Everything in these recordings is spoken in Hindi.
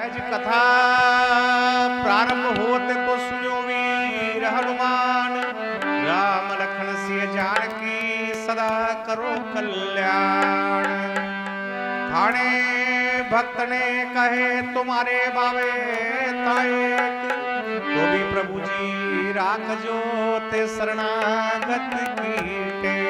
जी कथा प्रारंभ होते तो सुनो वीर हनुमान, राम लखन सिय जानकी सदा करो कल्याण। थाने भक्त ने कहे तुम्हारे बावे ताएक, तो भी प्रभु जी राख जो ते शरणागत की टेक।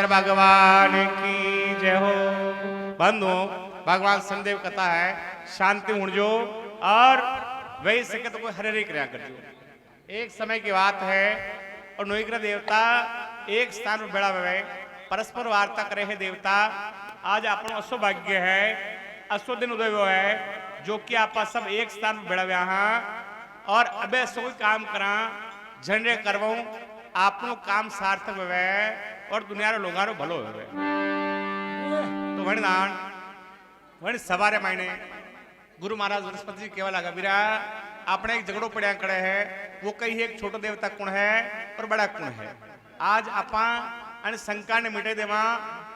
भगवान की जय हो। बंधु भगवान शनिदेव कथा है शांति उड़जो और वही सके तो कोई हरे हरे क्रिया कर जो। एक समय की बात है और नोईग्रह देवता एक स्थान में बैठा हुए परस्पर वार्ता करे है देवता। आज अपन असो भाग्य है असो दिन उदय हुआ है जो कि आप सब एक स्थान में बैठा हुआ हैं और अबे सो काम करा झंडे करवाऊं आपनो काम सार्थक हुए और दुनिया रे लोगां रो भलो हुए। तो वण दान वण सवारे मायने गुरु महाराज बृहस्पति जी केवल लगा बीरा आपने एक झगड़ो पड़िया करे है वो कही एक छोटो देवता कुण है और बड़ा कुण है। आज आपा अन शंका ने मिटे देवा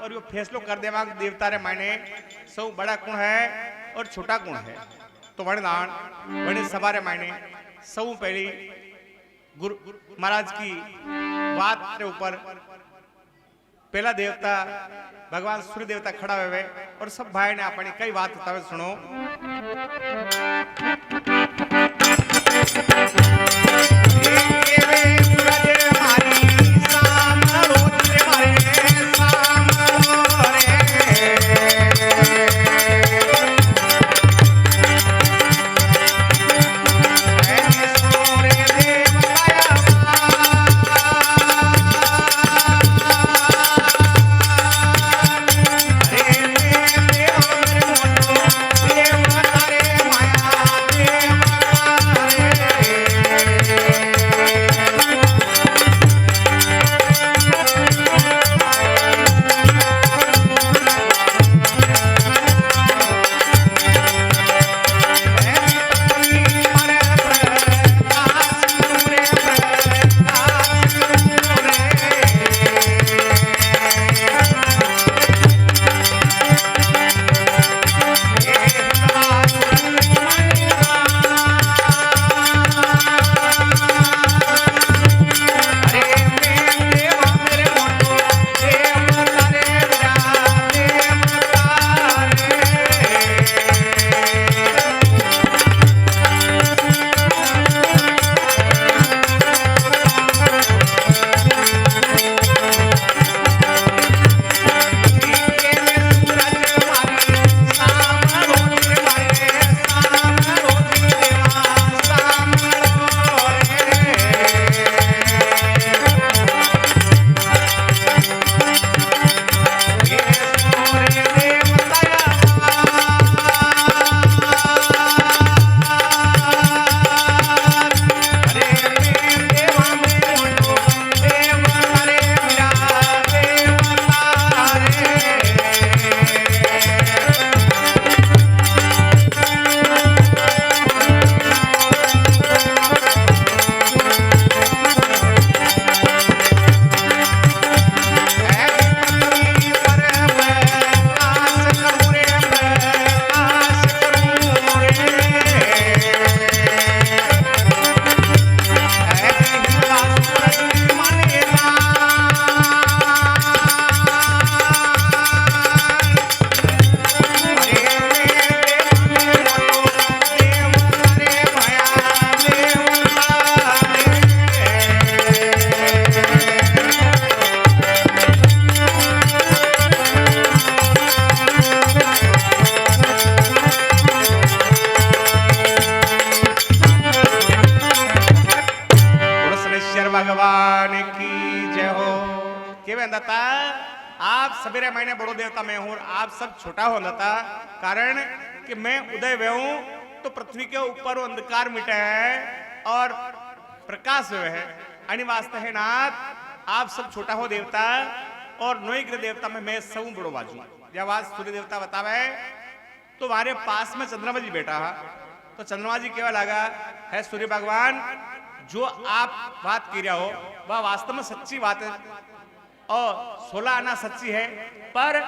और यो फैसलो कर देवा देवता रे मायने सौ बड़ा कुण है और छोटा कुण है। तो वण दान वण सवारे मायने सौ पहली गुरु महाराज की बात के ऊपर पहला देवता भगवान सूर्य देवता खड़ा हुए और सब भाई ने अपनी कई बात बतावे सुनो। सवेरे महीने बड़ो देवता मैं हूं और आप सब छोटा हो नता, कारण कि मैं उदय वे हूं तो पृथ्वी के ऊपर अंधकार मिटा है और प्रकाश हुए है। अनि वास्ते है नाथ आप सब छोटा हो देवता और नोई ग्रह देवता में मैं सब बड़ो बाजू। जब आज सूर्य देवता बतावे तो हमारे पास में चंद्रमा जी बैठा है, तो चंद्रमा जी केवल लगा है सूर्य भगवान जो आप बात कर रहे हो वह वास्तव में सच्ची बात है और 16 आना सच्ची है, पर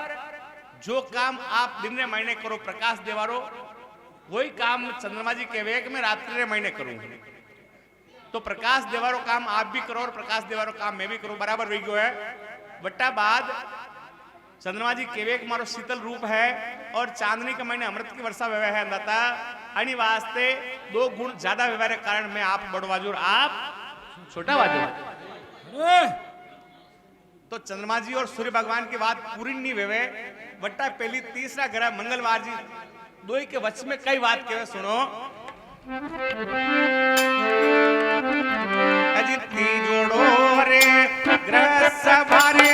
जो काम आप दिन रे महीने करो प्रकाश देवारो वही काम चंद्रमा जी के वेग में रात्रि रे महीने करूं। तो प्रकाश देवारो काम आप भी करो और प्रकाश देवारो काम मैं भी करूं, बराबर वही है। बट्टा बाद चंद्रमा जी केवेक मारो शीतल रूप है और चांदनी के महीने अमृत की वर्षा व्यवहार है अंदाता अनि वास्ते 2 गुण ज्यादा व्यवहार के कारण मैं आप बड़ो बाजू और आप छोटा बाजू। तो चंद्रमा जी और सूर्य भगवान की बात पूरी नहीं हुए। बट्टा पहली तीसरा ग्रह मंगलवार जी दो के वच में कई बात कहे सुनो। अजिती जोड़ो रे ग्रह सवारे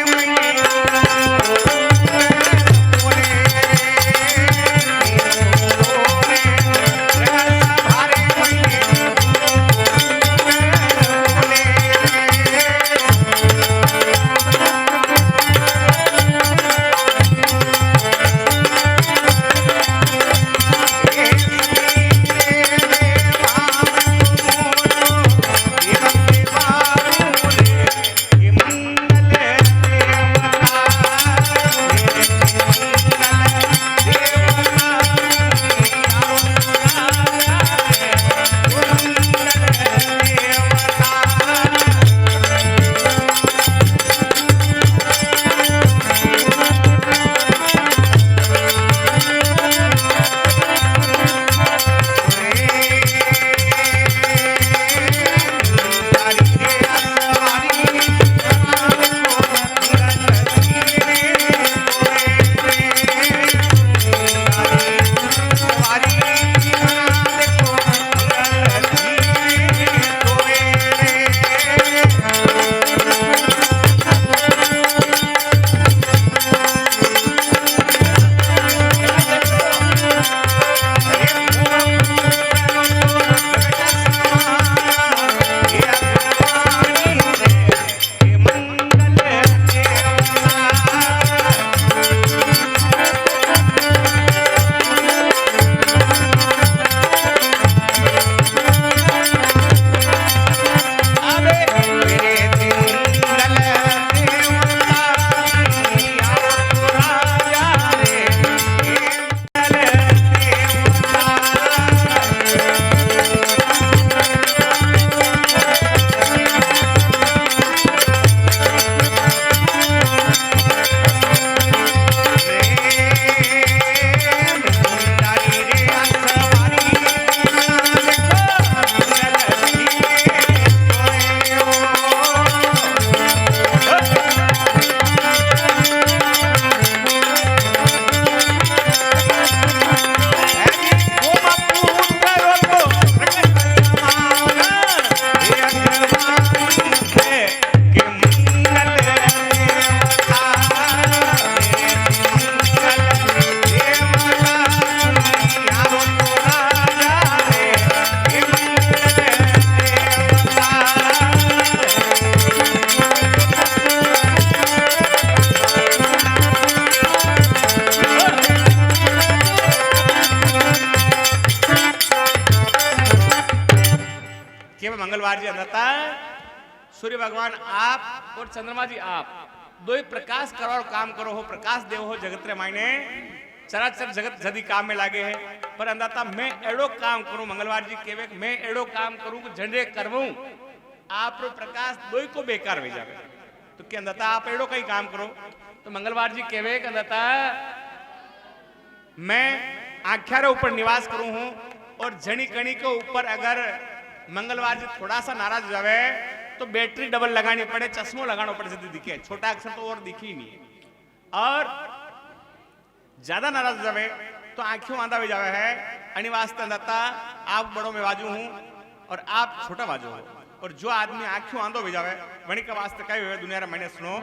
मंगलवार जी अंदता सूर्य भगवान आप और चंद्रमा जी आप दो ही प्रकाश करो और काम करो हो, प्रकाश देव हो जगत रे मायने चराचर जगत जदी काम में लागे है। पर अंदाता मैं एड़ो काम करूं मंगलवार जी केवे मैं एड़ो काम करूं झंडे करवूं आप रो प्रकाश दो ही को बेकार हो जावे। तो क्या अंदाता आप एड़ो कई काम करो। तो मंगलवार जी केवे अंदाता मैं आख्या रे ऊपर निवास करूं हूं और झणी कणी के ऊपर अगर मंगलवार जी थोड़ा सा नाराज हो जावे तो बैटरी डबल लगानी पड़े, चश्मो लगाना पड़े जल्दी दिखे, छोटा अक्षर तो और दिखी ही नहीं। और ज्यादा नाराज हो जावे तो आंखों आंधा हो जावे है। अनि वास्ते अंदाता आप बड़ो में बाजू हूं और आप छोटा बाजू हो। और जो आदमी आंखों आंधो हो जावे वणी का वास्ते कई दुनिया रे मैंने सुनो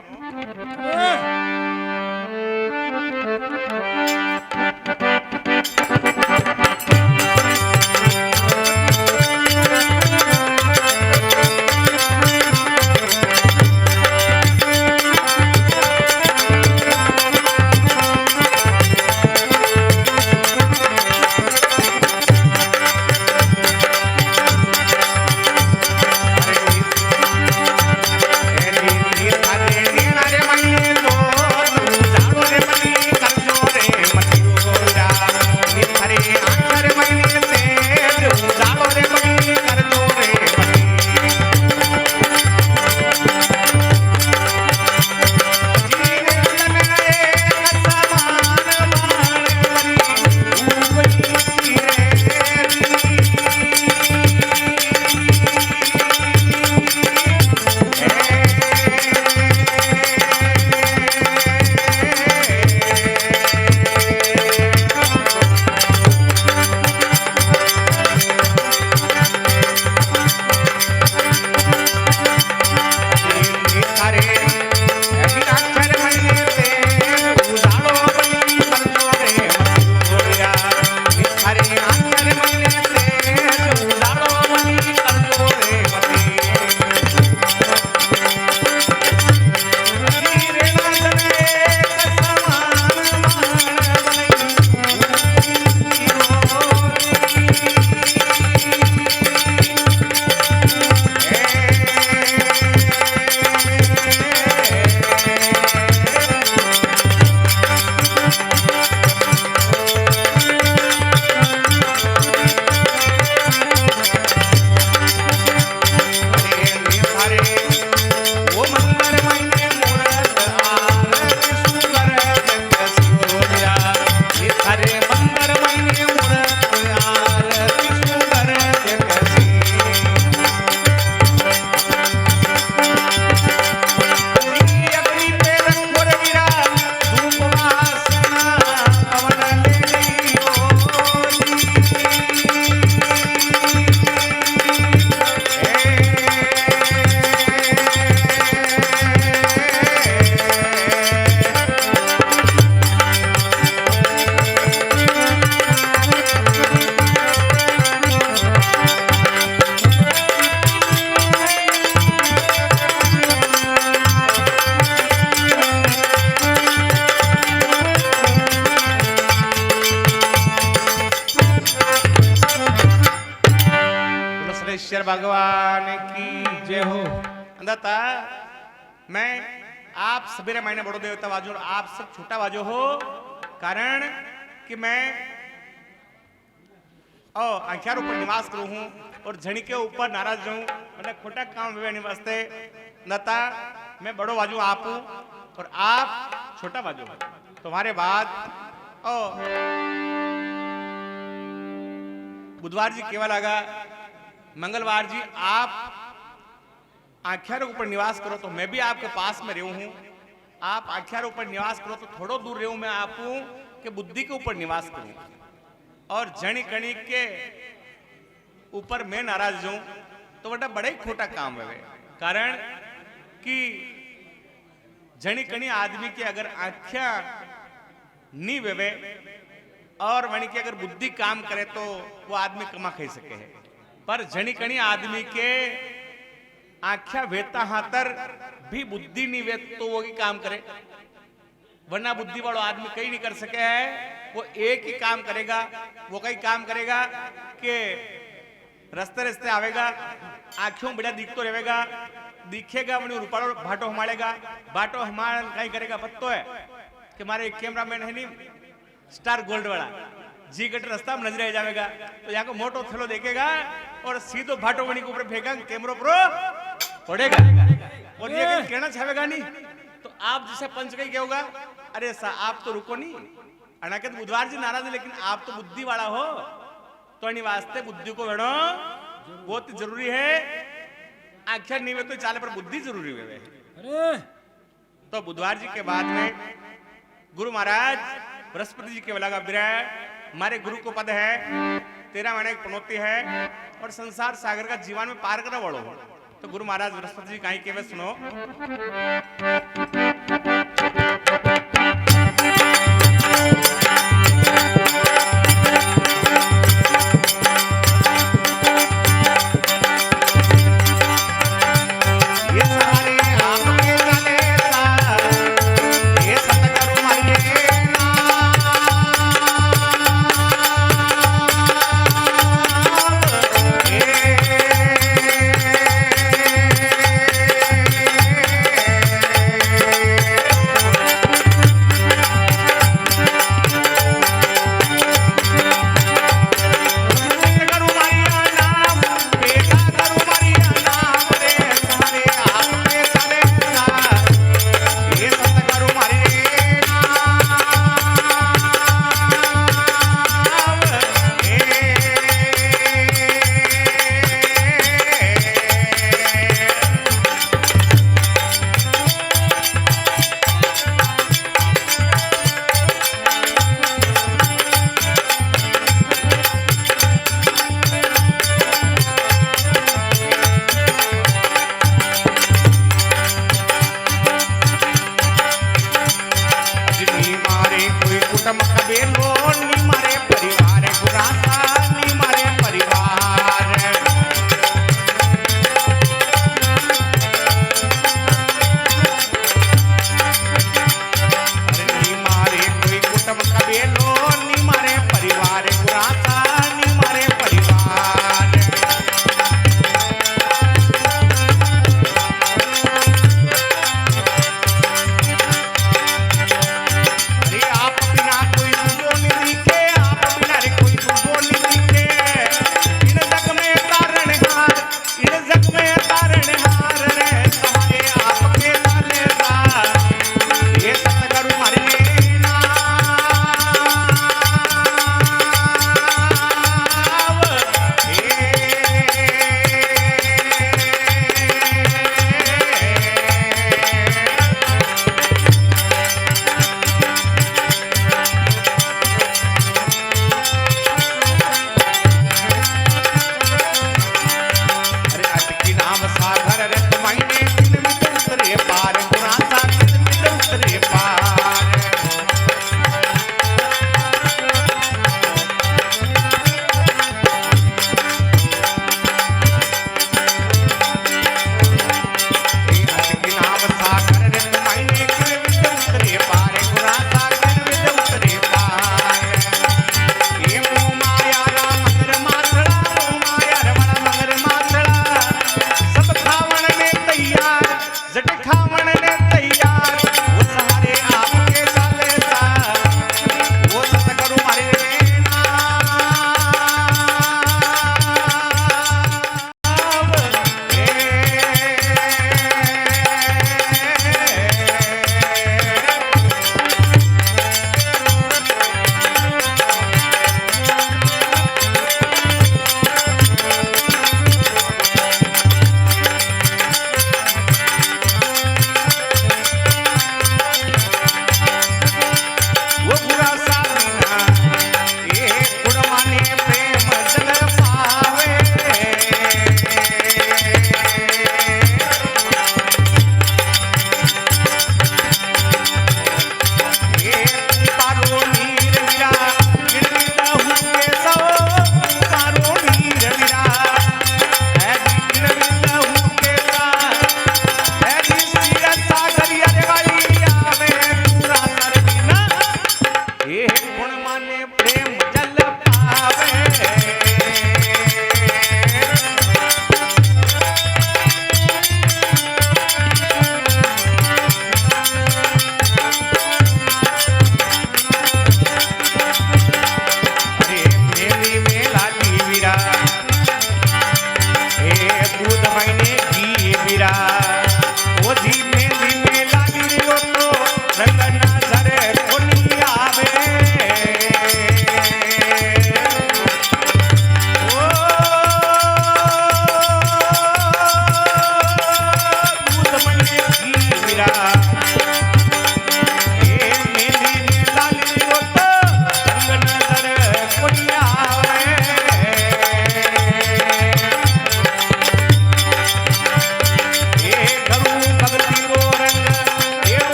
भगवान की जय हो। अंदता मैं आप सबेरे महीने बड़ो देवता बाजू और आप सब छोटा बाजू हो, कारण कि मैं आख्यार ऊपर निवास करूं हूं और झणी के ऊपर नाराज रहूं और खोटा काम वे वास्ते नता मैं बड़ो बाजू आप हूं और आप छोटा बाजू हो। तुम्हारे बाद बुधवार जी केवल लगा, मंगलवार जी आप आख्यारों ऊपर निवास करो तो मैं भी आपके पास में रहूं हूं। आप आख्यारों ऊपर निवास करो तो थोड़ो दूर रहूं मैं आप हूं कि बुद्धि के ऊपर निवास करूं और जणी कणी के ऊपर मैं नाराज हूं तो बड़ा बड़ा ही खोटा काम है। कारण कि जणी कणी आदमी की अगर आख्या नहीं वेवे और वणी की अगर बुद्धि काम करे तो वो आदमी कमा खाई सके है, पर जणी कणी आदमी के आख्या वेता हाथर भी बुद्धि नहीं वे तो वो की काम करे, वरना बुद्धि वालों आदमी कहीं नहीं कर सके है। वो एक ही काम करेगा, वो कई काम करेगा कि रस्ते रस्ते आवेगा, आंखों बढ़िया दिखतो रहेगा, दिखेगा वनी रूपालो भाटो हमारेगा, भाटो हमारा कहीं करेगा पत्तो है कि हमारे एक कैमरामैन है नहीं स्टार गोल्ड वाला जी कट रास्ता में नजर आ जाएगा तो यहाँ को मोटो थैलो देखेगा और सीधो भाटो वनी के ऊपर फेंका कैमरो प्रो पड़ेगा और ये कहना चाहेगा नहीं तो आप जैसे पंच कहीं क्या होगा, अरे सा आप तो रुको नहीं अनाकत बुधवार जी नाराज है लेकिन आप तो बुद्धि वाला हो तो अनी वास्ते बुद्धि को वेणो बहुत जरूरी है। आख्या नहीं वे तो चाले पर बुद्धि जरूरी है। अरे तो बुधवार जी के बाद में गुरु महाराज बृहस्पति जी के लगा विरह हमारे गुरु को पद है 13 महीने की पनौती है और संसार सागर का जीवन में पार करना बड़ो। तो गुरु महाराज बृहस्पति जी कहीं के वे सुनो,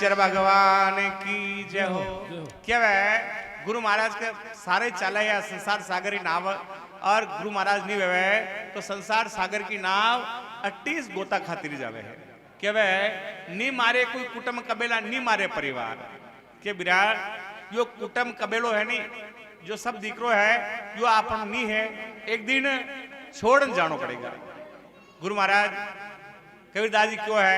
शंकर भगवान की जय हो। क्या है गुरु महाराज के सारे चाला या संसार सागर की नाव और गुरु महाराज नहीं वे तो संसार सागर की नाव 28 गोता खातिर जावे है। क्या वे नी मारे कोई कुटुंब कबेला नी मारे परिवार के बिराट यो कुटुंब कबेलो है नहीं जो सब दिकरो है यो आपन नहीं है एक दिन छोड़न जानो पड़ेगा। गुरु महाराज कबीरदास जी क्यों है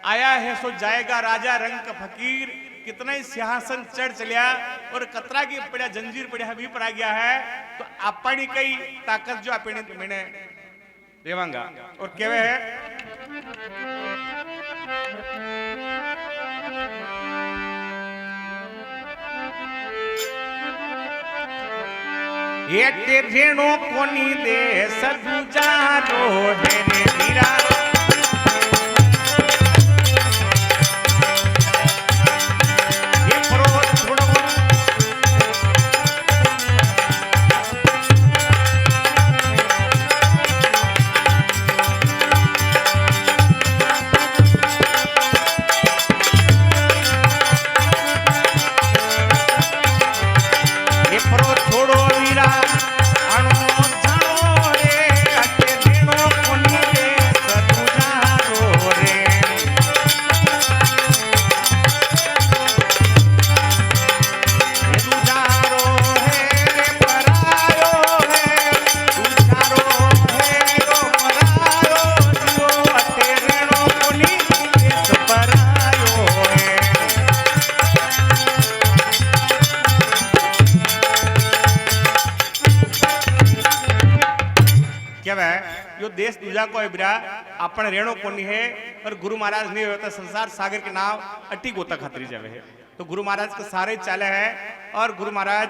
आया है सो जाएगा राजा रंग का फकीर कितना ही सिंहासन चढ़ चलिया और कतरा की पड़ा जंजीर पड़ा भी पड़ा गया है तो अपनी कई ताकत जो अपने मैंने रेवांगा और केवे है ये तेरेनो कोनी दे सदुजा रो है रे मीरा देश दूजा को बिरा अपन रेणो कोनी है और गुरु महाराज नहीं होता संसार सागर के नाव अट्टी गोता खातरी जावे है तो गुरु महाराज के सारे चाले है और गुरु महाराज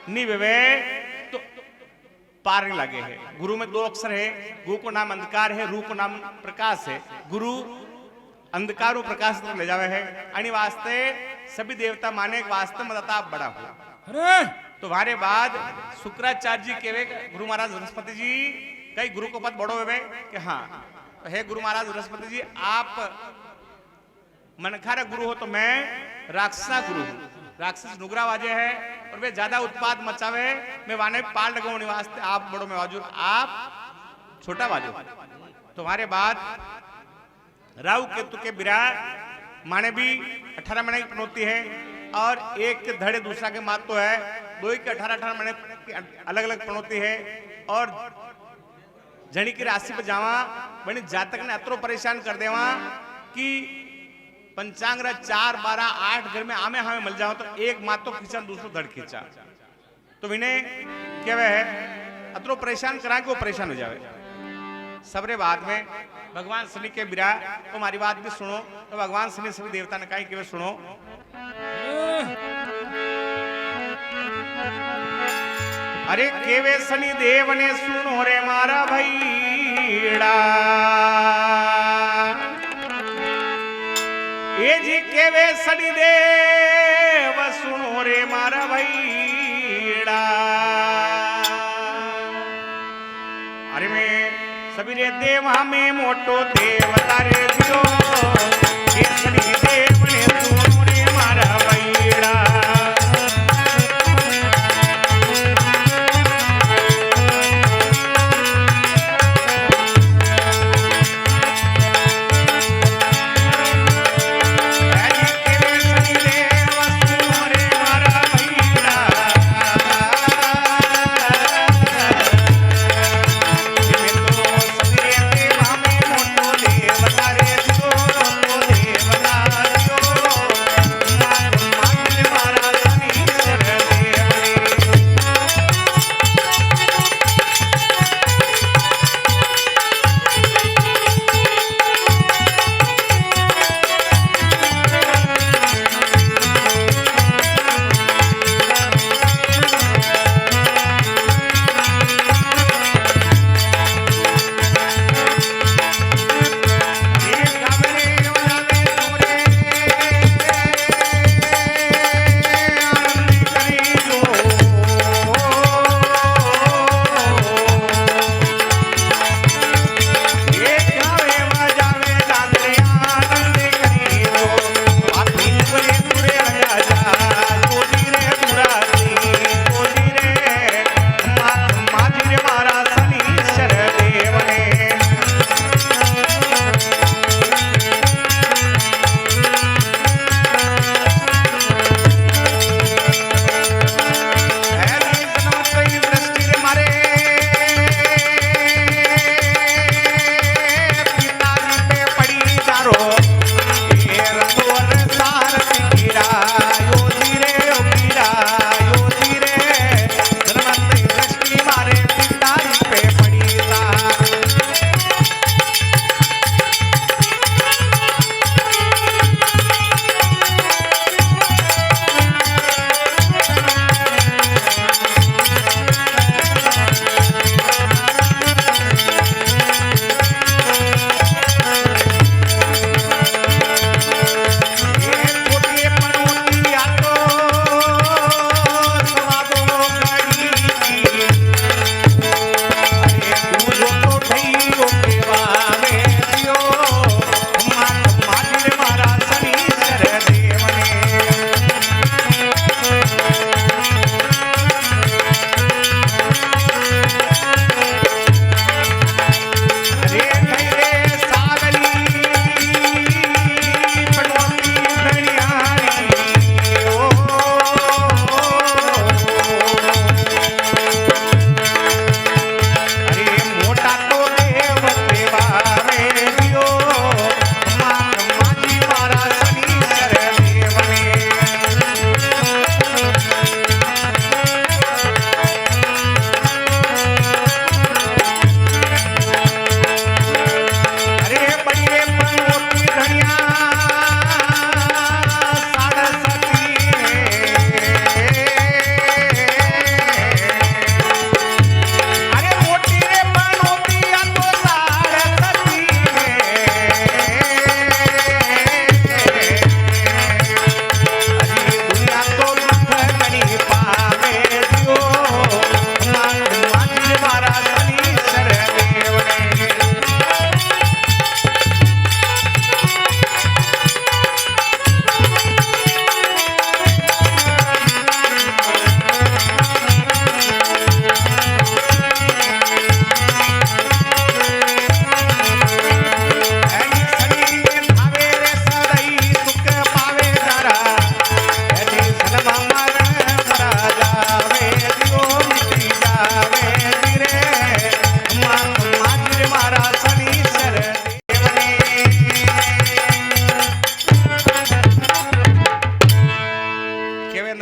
नहीं वे तो पार नहीं लगे है। गुरु में दो अक्षर है गु को नाम अंधकार है रू को नाम प्रकाश है। गुरु अंधकार और प्रकाश तो ले जावे है अनि वास्ते सभी देवता माने वास्ते में आप बड़ा हो तो हमारे बाद शुक्राचार्य जी केवे गुरु महाराज बृहस्पति जी कई गुरु को पद बड़ो हुए कि हाँ तो हे गुरु महाराज बृहस्पति जी आप मनखारा गुरु हो तो मैं राक्षसा गुरु हूँ। राक्षस नुगरा वाजे है और वे ज्यादा उत्पाद मचावे मैं वाने पाल लगाऊ वास्ते आप बड़ो में वाजू आप छोटा वाजो। तुम्हारे बाद राहु केतु के विराट माने भी 18 महीने की पनौती है और एक के धड़े दूसरा के मात तो है दो के 18 महीने की अलग अलग पनौती है और जनी की राशि पर जावा बनी जातक ने अतरो परेशान कर देवा कि पंचांग 4 12 8 घर में आमे हमें मिल जाओ तो एक मात तो खींचा दूसरो धड़ खींचा तो विने क्या है अतरो परेशान करा के वो परेशान हो जावे। सबरे बाद में भगवान शनि के बिरा तो हमारी बात भी सुनो तो भगवान शनि सभी देवता ने कहा कि सुनो अरे केवे शनि देव ने सुनो रे मारा भैड़ा ये जी केवे शनि देव सुनो रे मारा भैड़ा अरे मैं सभी रे देव हमें मोटो देवता रे दियो ये शनि देव ने सुनो रे मारा भैड़ा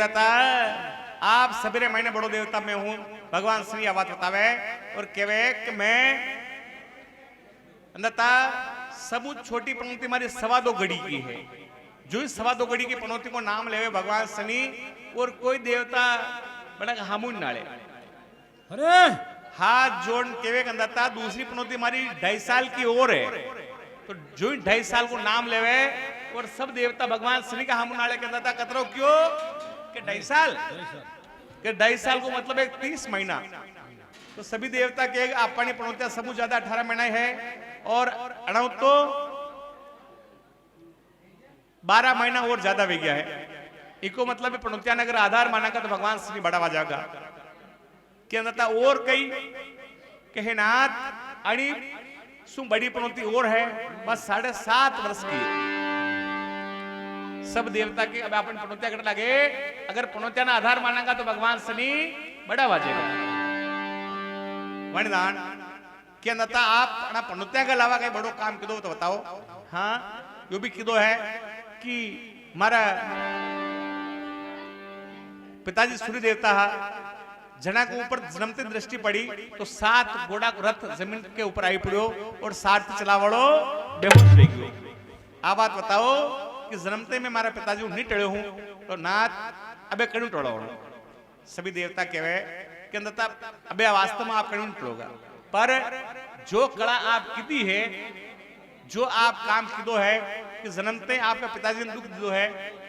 अंदता आप सवेरे महीने बड़ो देवता में हूं भगवान श्री आ बात बतावे और कहवे कि मैं अंदता सबू छोटी पंक्ति हमारी 2.25 घड़ी की है। जो इस 2.25 घड़ी की पंक्ति को नाम लेवे भगवान शनि और कोई देवता बड़ा हामुन नाले अरे हाथ जोड़ केवे अंदता दूसरी पंक्ति हमारी 2.5 साल की और है। तो जो 2.5 साल को नाम लेवे और सब देवता भगवान शनि का हामुन नाले के अंदता कतरो क्यों कि 2.5 साल के 2.5 साल को मतलब एक 30 महीना। तो सभी देवता के अपनी पनौतिया सबू ज्यादा 18 महीना है और अणव तो 12 महीना और ज्यादा हो गया है। इको मतलब पनौतिया ने अगर आधार माना का तो भगवान श्री बड़ा जागा कि अंदता और कई कहनाथ अड़ी सु बड़ी पनौती और है बस 7.5 वर्ष की। सब देवता के अब अपन पनौतिया कर लगे अगर पनौतिया ना आधार मानेगा तो भगवान शनि बड़ा वाजेगा। वरदान कि अंदता आप पनौतिया के अलावा कहीं बड़ो काम किदो तो बताओ। हाँ यो भी किदो है कि हमारा पिताजी सूर्य देवता हा जना के ऊपर जन्मते दृष्टि पड़ी तो 7 घोड़ा को रथ जमीन के ऊपर आई पड़ो और 7 चलावड़ो बेहोश रह गयो। आ बात बताओ कि जन्मते में हमारा पिताजी नहीं टड़े हूं तो नाथ अबे कड़ू टोड़ा सभी देवता कहवे कि अंदता अबे वास्तव में आप कड़ू टोड़ोगा पर जो कला आप किती है जो आप काम किदो है कि जन्मते आपका पिताजी ने दुख दियो है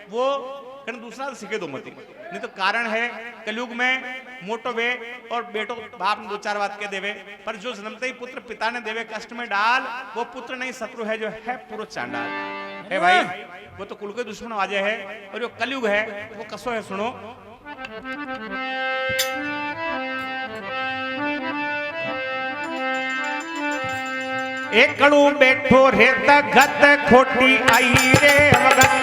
वो कहीं दूसरा सीखे दो मती नहीं तो कारण है कलयुग में मोटो वे और बेटो बाप ने 2-4 बात के देवे पर जो जन्मते ही पुत्र पिता ने देवे कष्ट में डाल वो पुत्र नहीं शत्रु है जो है पूरा चांडाल है भाई। वो तो कुल के दुश्मन वाजे है और जो कलयुग है वो कसो है सुनो। एक कड़ू बैठो रे तगत खोटी आई रे अवगत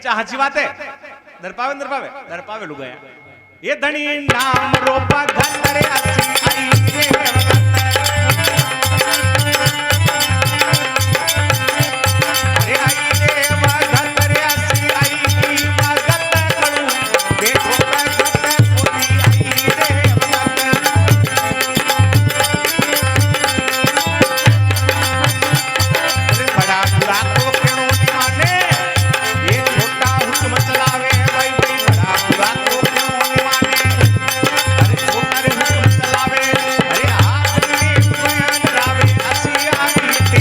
हाची बात है दरपावे दरपावे दरपावे लुगाया ये धनी नाम रोपा घर करे अस्सी आई रे अरे आई रे घर करे अस्सी आई की भगत करू देखो भगत कोई आई रे अरे बड़ा बुरा तो क्यों नहीं माने चलावे भाई भाई बड़ा बुरा तो क्यों नहीं माने अरे छोटा रे हुक्म चलावे अरे हाथ में कोई डरावे अस्सी आई थे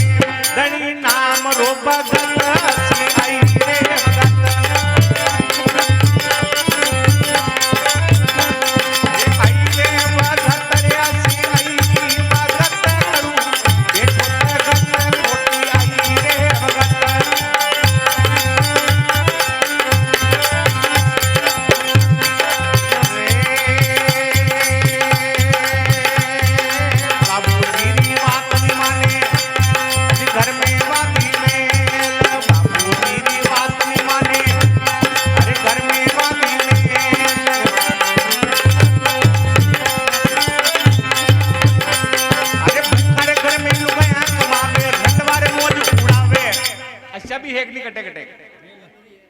धनी नाम रो भगत अस्सी आई रे भगत आई रे भगत रे अस्सी आई की भगत करू देखो भगत कोटी आई रे भगत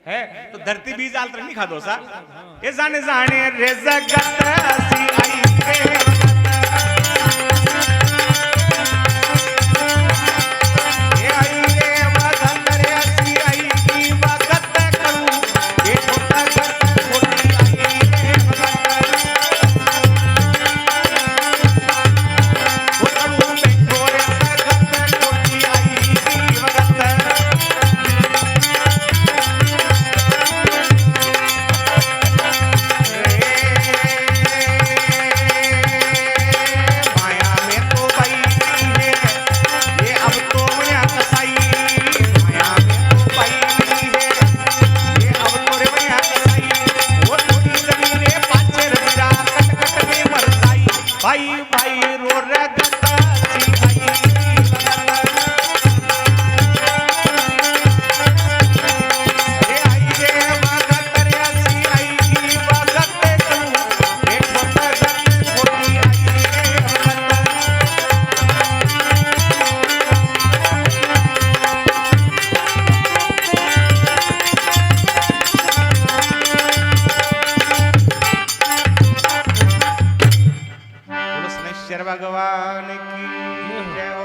है तो धरती बीज आल नहीं खा दो सा ये जाने जाने रे जगत सी आई रे ये आई रे वदन रे सी आई की भगत करू ये छोटा भगत कोटी आई रे भगत वो करू बैठो रे भगत कोटी आई की भगत ईश्वर भगवान की जय हो।